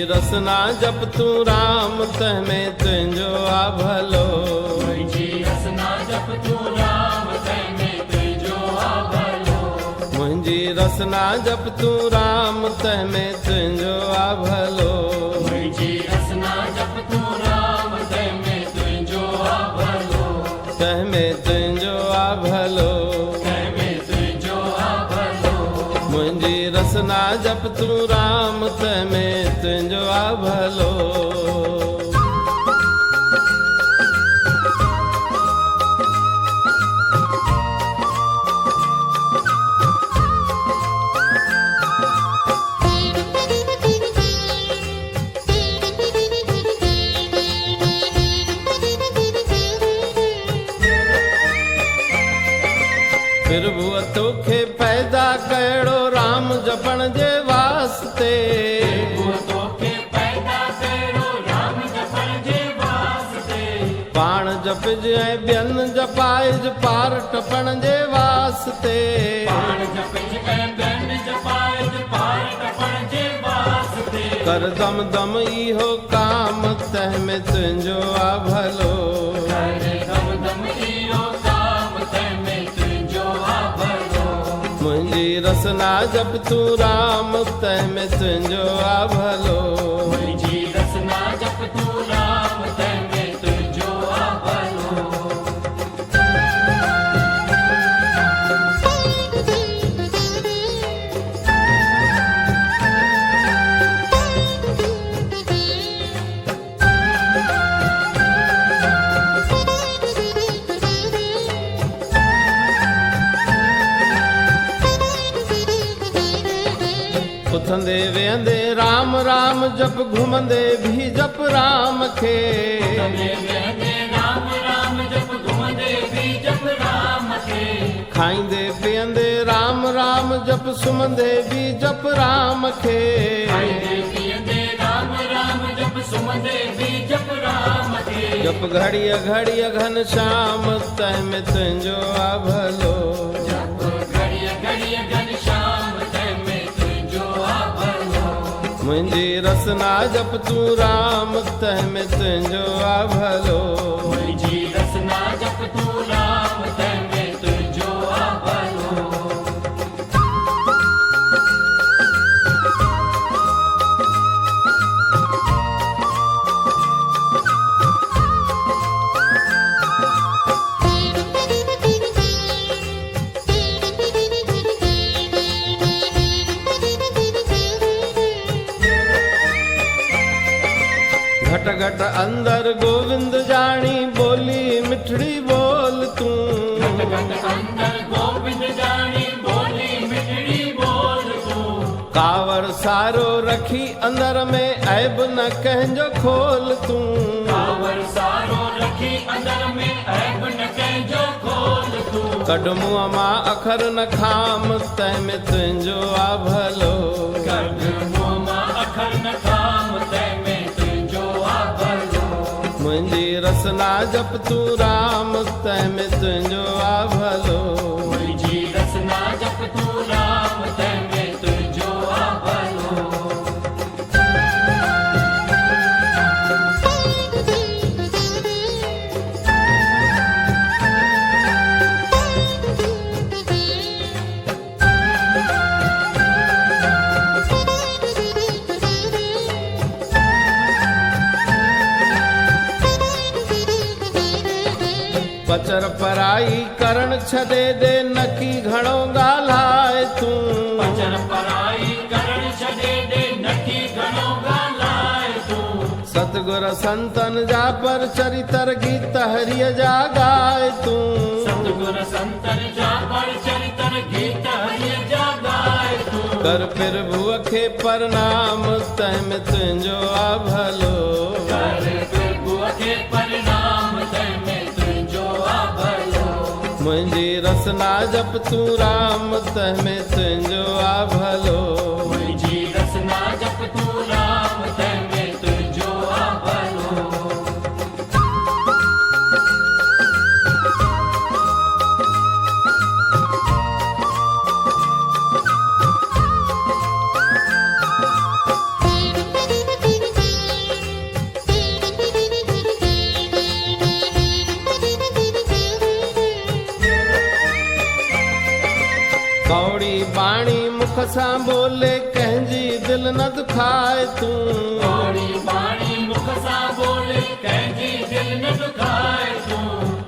रसना जप तू राम तहमें तुंहिंजो आ भलो। मुंहिंजी रसना जप तू राम तंहिंमें तुंहिंजो आ भलो। मुंहिंजी रसना जप तू राम तहमें तुंहिंजो आ भलो। मुंहिंजी रसना जप तू राम तंहिंमें तुंहिंजो आ भलो। तहमें तुंहिंजो आ भलो। तंहिंमें तुंहिंजो आ भलो। मुंहिंजी रसना जप तू राम तहमें तुंहिंजो आ भलो। फिर बुआ तोखे पैदा कहिड़ो राम जपण जे वास्ते। उहो तोखे पैदा कहिड़ो राम जपण जे वास्ते। पाण जपज ऐं ॿियनि जपाइज पार टपण जे वास्ते। पाण जपिज ऐं ॿियनि जपाइज पार टपण जे वास्ते। कर दम दम इहो काम तंहिंमें तुंहिंजो आ भलो। कर दम दम इहो काम तंहिंमें तुंहिंजो आ भलो। मुंहिंजी रसना जप तू राम तंहिंमें तुंहिंजो आ भलो। मुंहिंजी रसना जप तू राम तंहिंमें तुंहिंजो आ भलो। उथंदे वेहंदे राम राम जप घुमंदे भी जप राम खे। घुमंदे वेहंदे राम राम जप घुमंदे भी जप राम खे। खाईंदे पीअंदे राम राम जप सुम्हंदे भी जप राम खे। खाईंदे पीअंदे राम राम जप सुम्हंदे भी जप राम खे। जप घड़ीअ घड़ीअ घन श्याम तंहिंमें तुंहिंजो आ भलो। जप घड़ीअ घड़ीअ घनश्याम तंहिंमें तुंहिंजो आ भलो। मुंहिंजी रसना जप तू राम तंहिंमें तुंहिंजो आ भलो। मुंहिंजी रसना जप तू राम तंहिंमें तुंहिंजो आ भलो। घट घट अंदर गोविंद जानी बोली मिठड़ी बोल तू। घट घट अंदर गोविंद जानी बोली मिठड़ी बोल तू। कावर सारो रखी अंदर में ऐब न कंहिंजो खोल तू। कावर सारो रखी अंदर में ऐब न कंहिंजो खोल तू। कढ मुंहं मां अखर न खाम तंहिंमें तुंहिंजो आ भलो। कढ मुंहं मां अखर न खाम तंहिंमें तुंहिंजो आ भलो। मुंहिंजी रसना जप तू राम तंहिंमें तुंहिंजो आ भलो। मुंहिंजी रसना जप तू राम तंहिंमें तुंहिंजो आ भलो। पचर पराई करण छॾे दे नकी घणो ॻाल्हाए तू। पचर पराई करण छॾे दे नकी घणो ॻाल्हाए तू। सतगुर संतन जा पर चरितर गीत हरिय जा ॻाए तू। सतगुर संतन जा पर चरितर गीत हरिय जा ॻाए तू। कर फिर भुअ खे प्रणाम तंहिंमें तुंहिंजो आ भलो। कर प्रभुअ खे प्रणाम तंहिंमें तुंहिंजो आ भलो। मुंहिंजी रसना जप तू राम तंहिंमें तुंहिंजो आ भलो। मुंहिंजी रसना जप तू राम तंहिंमें तुंहिंजो आ भलो। थोड़ी बाणी मुख सां बोले कंहिंजी दिल न दुखाए तूं थोड़ी बाणी मुख सां बोले कंहिंजी दिल न दुखाए तूं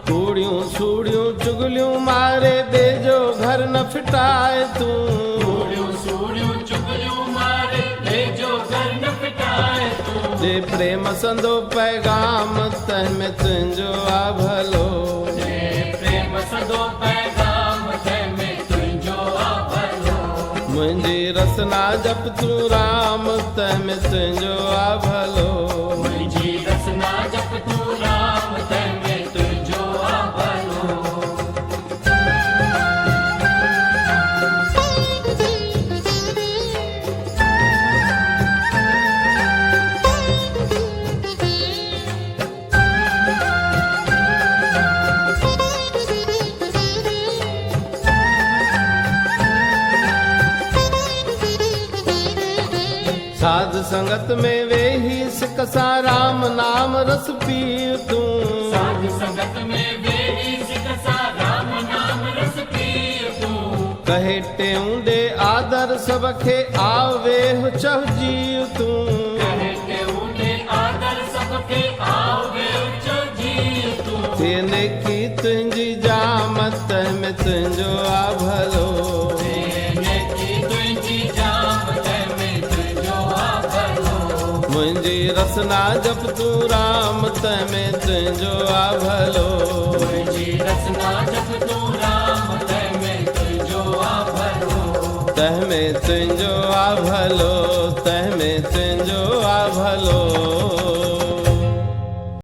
कूड़ियूं सूड़ियूं चुगलियूं मारे दे जो घर न फिटाए तूं सूड़ियूं सूड़ियूं चुगलियूं मारे दे जो घर न फिटाए तूं जे प्रेम संदो पैगाम तंहिं में तुंहिंजो आ भलो जे प्रेम सदो पैगाम तंहिं में तुंहिंजो आ भलो मुंहिंजी रसना जप तूं राम तंहिं में तुंहिंजो आ भलो मुंहिंजी रसना जप तूं राम तंहिं में तुंहिंजो आ भलो साध संगत में वेही सिक सां राम नाम रस पीउ तूं साध संगत में वेही सिक सां राम नाम रस पीउ तूं कहे टेऊंडे आदर सब खे आवे चह जीव तूं कहे के ऊंडे आदर सबके आवे उच जीव तूं थे नेकी तुंहिंजी जाम तंहिं में तुंहिंजो आ भलो नेकी तुंहिंजी जाम तंहिं में तुंहिंजो आ भलो मुंहिंजी रसना जप तूं राम तंहिं में तुंहिंजो आ भलो मुंहिंजी रसना जप तूं राम तंहिं में तुंहिंजो आ भलो तंहिं में तुंहिंजो आ भलो तंहिं में तुंहिंजो आ भलो